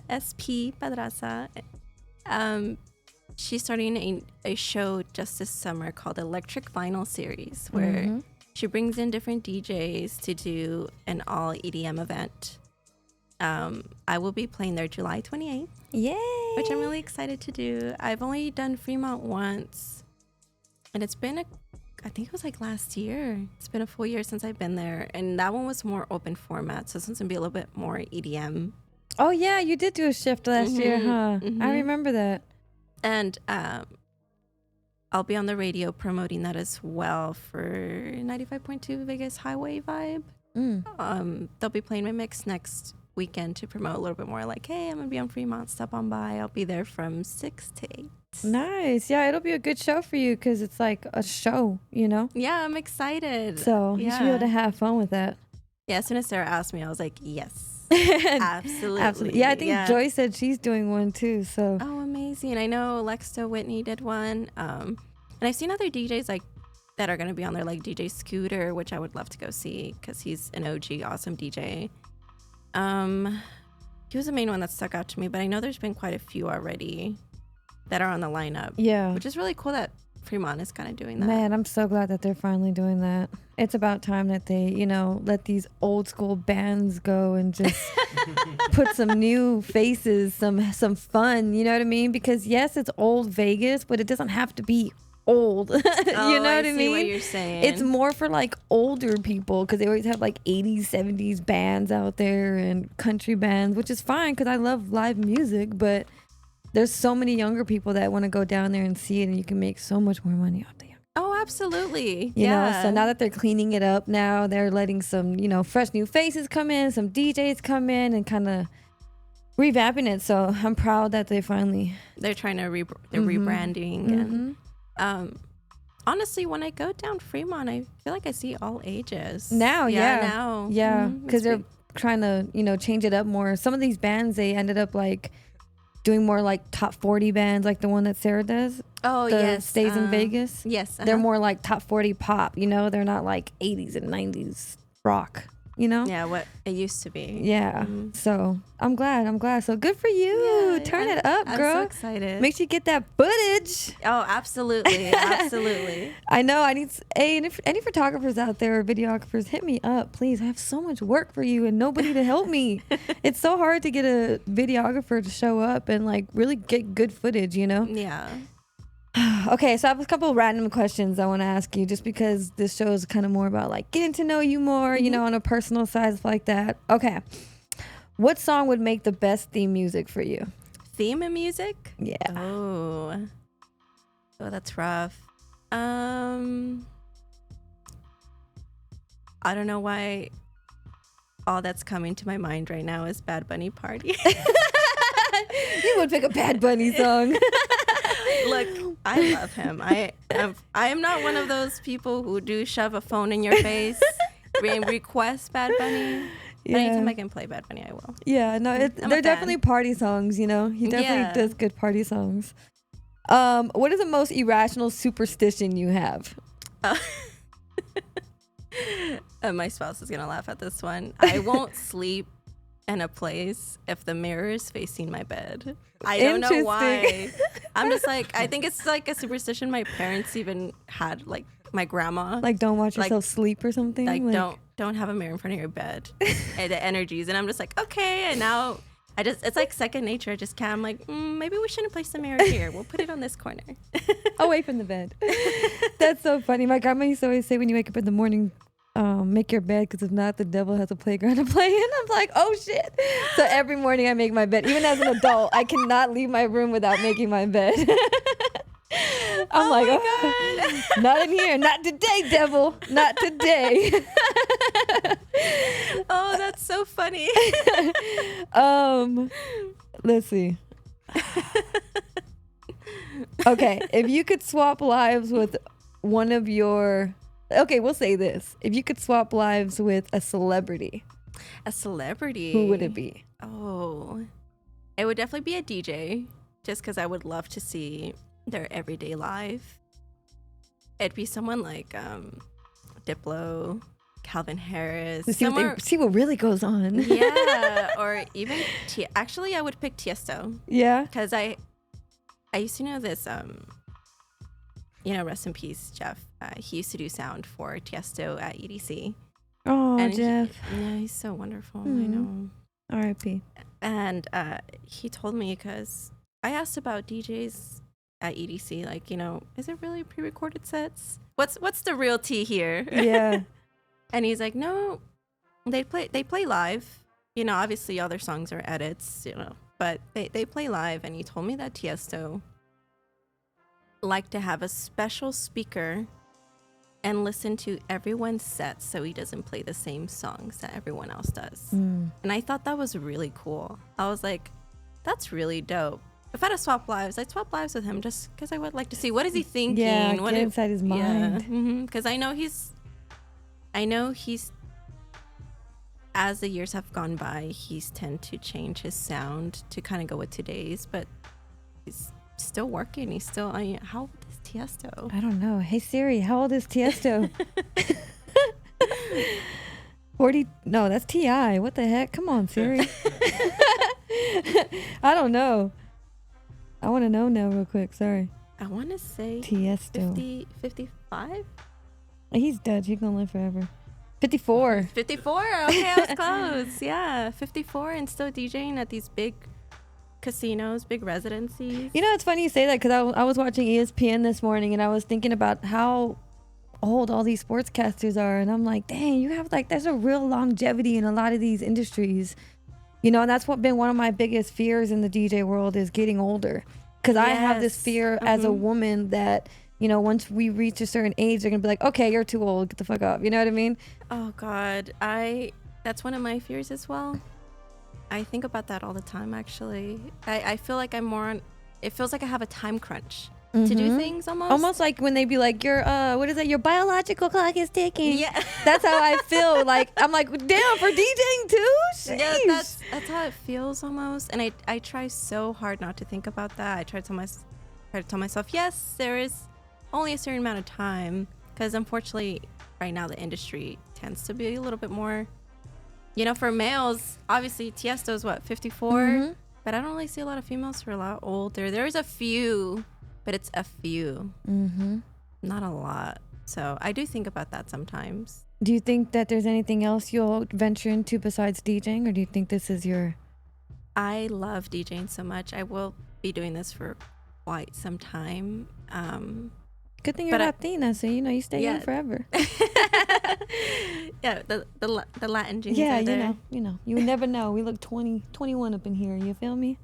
SP Padraza. She's starting a show just this summer called Electric Vinyl Series, where she brings in different DJs to do an all EDM event. I will be playing there July 28th. Yay! Which I'm really excited to do. I've only done Fremont once, and it's been I think it was like last year. It's been a full year since I've been there, and that one was more open format, so it's going to be a little bit more EDM. Oh yeah, you did do a shift last year, huh? I remember that. And I'll be on the radio promoting that as well for 95.2 Vegas Highway Vibe. They'll be playing my mix next weekend to promote a little bit more. Like, hey, I'm gonna be on Fremont. Stop on by. I'll be there from 6 to 8. Nice. Yeah, it'll be a good show for you because it's like a show, you know? Yeah, I'm excited. So you should be able to have fun with that. Yeah, as soon as Sarah asked me, I was like, yes, absolutely. Absolutely. Yeah, I think Joy said she's doing one too. So. Oh, amazing. I know Alexa Whitney did one. And I've seen other DJs like that are going to be on there, like DJ Scooter, which I would love to go see because he's an OG, awesome DJ. He was the main one that stuck out to me, but I know there's been quite a few already that are on the lineup. Yeah. Which is really cool that Fremont is kind of doing that. Man, I'm so glad that they're finally doing that. It's about time that they, you know, let these old school bands go and just put some new faces, some fun, you know what I mean? Because yes, it's old Vegas, but it doesn't have to be old. You know what I mean? I see what you're saying. It's more for like older people because they always have like 80s, 70s bands out there and country bands, which is fine because I love live music, but there's so many younger people that want to go down there and see it, and you can make so much more money off the young. Oh, absolutely. You know, so now that they're cleaning it up now, they're letting some, you know, fresh new faces come in, some DJs come in and kind of revamping it. So I'm proud that they're trying to they're rebranding. And honestly, when I go down Fremont, I feel like I see all ages. Now, now. Yeah, because they're trying to, you know, change it up more. Some of these bands, they ended up like doing more like top 40 bands, like the one that Sarah does. Oh, yes. Stays in Vegas. Yes. They're more like top 40 pop, you know? They're not like 80s and 90s rock, you know? Yeah, what it used to be. Yeah. So I'm glad. So good for you. Yeah, Turn it up, girl. I'm so excited. Make sure you get that footage. Oh, absolutely. Absolutely. I know. And if any photographers out there or videographers, hit me up, please. I have so much work for you and nobody to help me. It's so hard to get a videographer to show up and like really get good footage, you know? Yeah. Okay, so I have a couple of random questions I want to ask you just because this show is kind of more about like getting to know you more, you know, on a personal side like that. Okay. What song would make the best theme music for you? Theme music? Yeah. Oh, that's rough. I don't know why all that's coming to my mind right now is Bad Bunny Party. You would pick a Bad Bunny song. Look, I love him. I am not one of those people who do shove a phone in your face and request Bad Bunny. Yeah. Anytime I can play Bad Bunny, I will. Yeah, no, they're definitely party songs, you know? He definitely does good party songs. What is the most irrational superstition you have? My spouse is going to laugh at this one. I won't sleep in a place if the mirror is facing my bed. I don't know why. I'm just like, I think it's like a superstition my parents even had, like my grandma. Like don't watch yourself sleep or something? Like don't have a mirror in front of your bed. And the energies. And I'm just like, okay. And now it's like second nature. I just can't. I'm like, maybe we shouldn't place the mirror here. We'll put it on this corner. Away from the bed. That's so funny. My grandma used to always say when you wake up in the morning, make your bed because if not, the devil has a playground to play in. I'm like, oh shit. So every morning I make my bed. Even as an adult, I cannot leave my room without making my bed. I'm like, oh, not in here. Not today, devil. Not today. Oh, that's so funny. Let's see. Okay, if you could swap lives with one of your... Okay, we'll say this. If you could swap lives with a celebrity. A celebrity? Who would it be? Oh, it would definitely be a DJ, just because I would love to see their everyday life. It'd be someone like Diplo, Calvin Harris. See what really goes on. Yeah, or even... Actually, I would pick Tiesto. Yeah? Because I used to know this... rest in peace, Jeff. He used to do sound for Tiesto at EDC. Oh, and Jeff. He's so wonderful. I know. R.I.P. And he told me, because I asked about DJs at EDC, like, is it really pre-recorded sets? What's the real tea here? Yeah. And he's like, no, they play live. Obviously all their songs are edits, but they play live. And he told me that Tiesto like to have a special speaker and listen to everyone's set so he doesn't play the same songs that everyone else does. And I thought that was really cool. I was like, that's really dope. If I had to swap lives, I'd swap lives with him just because I would like to see what is he thinking. Yeah, what get inside his mind. Because I know he's, as the years have gone by, he's tend to change his sound to kind of go with today's, but he's still working. He's still, how old is Tiesto? I don't know. Hey Siri, how old is Tiesto? 40? No, that's T.I. What the heck? Come on, Siri. I don't know. I want to know now real quick. Sorry. I want to say Tiesto. 55? He's dead. He's going to live forever. 54. 54? Okay, I was close. Yeah, 54 and still DJing at these big casinos, big residencies. You know, it's funny you say that because I was watching ESPN this morning and I was thinking about how old all these sportscasters are. And I'm like, dang, you have like, there's a real longevity in a lot of these industries. You know, and that's what been one of my biggest fears in the DJ world is getting older. Because I have this fear as a woman that, you know, once we reach a certain age, they're going to be like, okay, you're too old. Get the fuck up. You know what I mean? Oh, God. That's one of my fears as well. I think about that all the time, actually. I feel like I'm more on, it feels like I have a time crunch to do things almost. Almost like when they be like, your, what is that? Your biological clock is ticking. Yeah. That's how I feel. Like, I'm like, damn, for DJing too? Sheesh. Yeah, that's how it feels almost. And I try so hard not to think about that. I try to tell myself, yes, there is only a certain amount of time. Because unfortunately, right now, the industry tends to be a little bit more, you know, for males, obviously, Tiesto's what, 54? But I don't really see a lot of females who are a lot older. There's a few, but it's a few. Not a lot. So I do think about that sometimes. Do you think that there's anything else you'll venture into besides DJing? Or do you think this is your... I love DJing so much. I will be doing this for quite some time. Good thing you're Latina, so you know you stay young forever. Yeah, the Latin genes. Yeah, are there. you know, you never know. We look 20, 21 up in here. You feel me?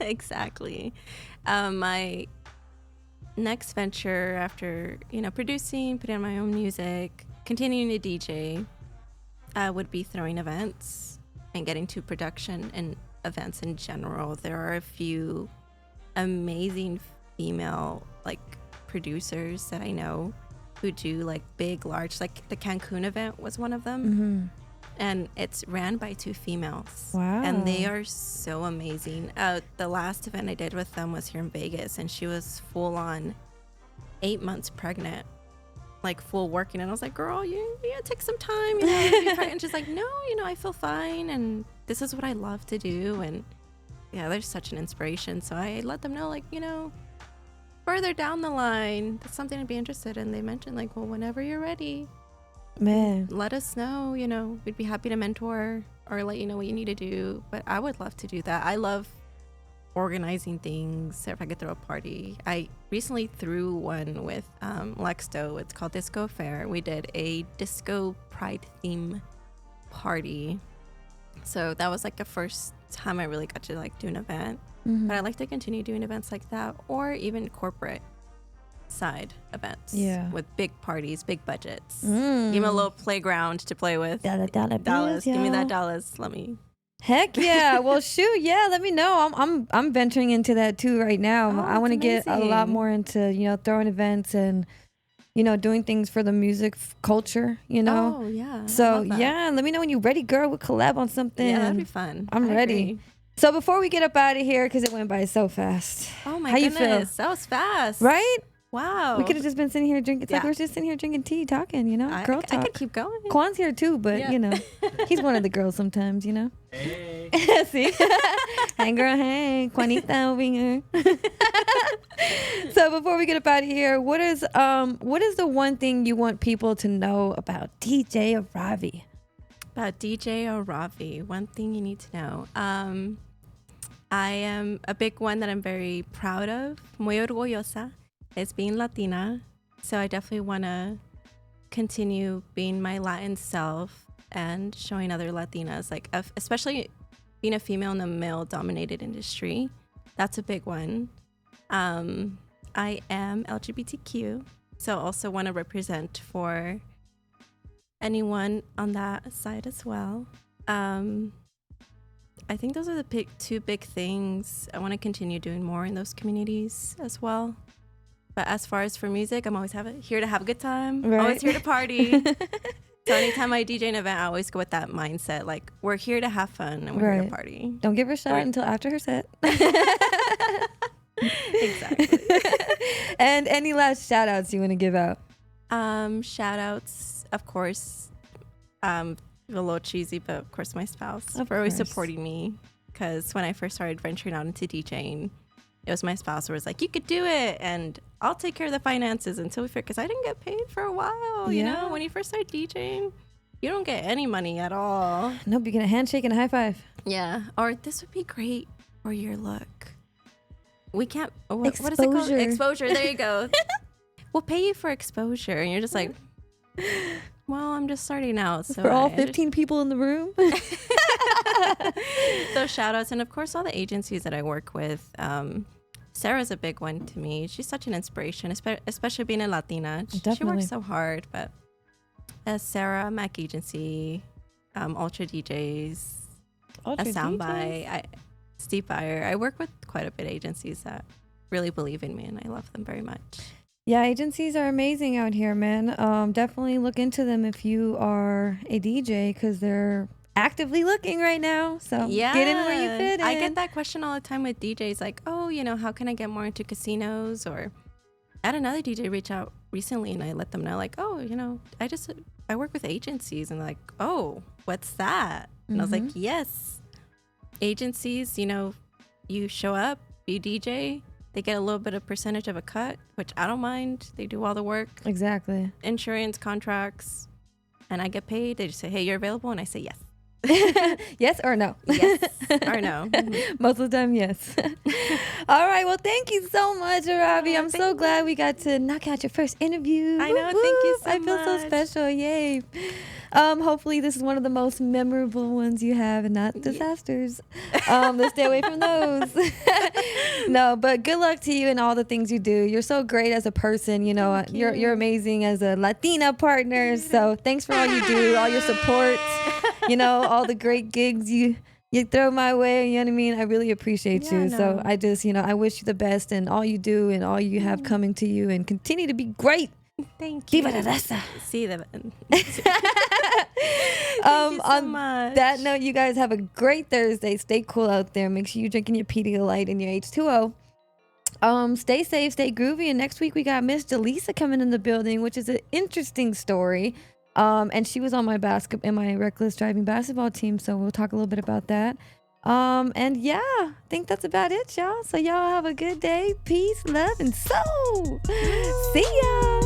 Exactly. My next venture after, you know, producing, putting on my own music, continuing to DJ, would be throwing events and getting to production and events in general. There are a few amazing female like producers that I know who do like big, large, like the Cancun event was one of them. And it's ran by 2 females. Wow. And they are so amazing. The last event I did with them was here in Vegas, and she was full on 8 months pregnant, like full working. And I was like, girl, you gotta take some time, you know. And she's like, no, you know, I feel fine, and this is what I love to do. And yeah, they're such an inspiration. So I let them know, like, you know, further down the line, that's something I'd be interested in. They mentioned like, well, whenever you're ready, man, let us know. You know, we'd be happy to mentor or let you know what you need to do. But I would love to do that. I love organizing things. If I could throw a party, I recently threw one with Lexto. It's called Disco Fair. We did a disco pride theme party, so that was like the first time I really got to like do an event. But I like to continue doing events like that, or even corporate side events. Yeah, with big parties, big budgets. Give me a little playground to play with. Dollars. Give me that dollars. Let me. Heck yeah. Well, shoot. Yeah. Let me know. I'm venturing into that too right now. Oh, I want to get a lot more into, you know, throwing events and, you know, doing things for the music culture, you know? Oh, yeah. So, yeah, let me know when you're ready, girl. We'll collab on something. Yeah, that'd be fun. I'm ready. Agree. So before we get up out of here, because it went by so fast. Oh, my How goodness. You feel? That was fast. Right? Wow. We could have just been sitting here drinking. It's like we're just sitting here drinking tea, talking, you know? Girl talk. I could keep going. Kwan's here too, but, you know, he's one of the girls sometimes, you know? Hey. See? Hey, girl, hey. Juanita over here. So before we get up out of here, what is the one thing you want people to know about DJ Aravi? About DJ Aravi, one thing you need to know. I am a big one that I'm very proud of. Muy orgullosa. Is being Latina. So I definitely want to continue being my Latin self and showing other Latinas, like especially being a female in a male dominated industry. That's a big one. I am LGBTQ, so also want to represent for anyone on that side as well. I think those are the two big things. I want to continue doing more in those communities as well. But as far as for music, I'm always here to have a good time. Right. Always here to party. So anytime I DJ an event, I always go with that mindset. Like, we're here to have fun and we're here to party. Don't give her a shot until after her set. Exactly. And any last shout outs you want to give out? Shout outs, of course. A little cheesy, but of course my spouse for always supporting me, because when I first started venturing out into DJing, it was my spouse who was like, you could do it and I'll take care of the finances until we figure, because I didn't get paid for a while. You know, when you first start DJing, you don't get any money at all. Nope, you get a handshake and a high five. Yeah. Or this would be great for your look. We can't, what is it called? Exposure. There you go. We'll pay you for exposure. And you're just like, well, I'm just starting out. So for all 15 people in the room. Those shout outs. And of course, all the agencies that I work with. Sarah's a big one to me. She's such an inspiration, especially being a Latina. Definitely. She works so hard. But Sarah, Mac Agency, Ultra DJs, Ultra Soundbite, Steve Fire. I work with quite a bit of agencies that really believe in me, and I love them very much. Yeah, agencies are amazing out here, man. Definitely look into them if you are a DJ, because they're actively looking right now. So get in where you fit in. I get that question all the time with DJs, like, oh, how can I get more into casinos? Or I had another DJ reach out recently, and I let them know, like, oh, I work with agencies. And they're like, oh, what's that? And I was like, yes. Agencies, you show up, you DJ, they get a little bit of percentage of a cut, which I don't mind. They do all the work. Exactly. Insurance, contracts, and I get paid. They just say, hey, you're available? And I say yes. Yes or no? Yes or no. Most of the time, yes. All right. Well, thank you so much, Aravi. I'm so glad we got to knock out your first interview. I know. Thank you so much. I feel so special. Yay. Hopefully this is one of the most memorable ones you have and not disasters. Let's stay away from those. No, but good luck to you in all the things you do. You're so great as a person. You're amazing as a Latina partner. So thanks for all you do, all your support, all the great gigs you throw my way. You know what I mean? I really appreciate you. No. So I just, I wish you the best in all you do and all you have coming to you, and continue to be great. Thank you. Viva la raza. See them. Thank you so much. That note, you guys have a great Thursday. Stay cool out there. Make sure you're drinking your Pedialyte and your H2O. Stay safe, stay groovy. And next week we got Miss Jaleesa coming in the building, which is an interesting story. And she was on my reckless driving basketball team, so we'll talk a little bit about that. And yeah, I think that's about it, y'all. So y'all have a good day. Peace, love, and soul. See ya.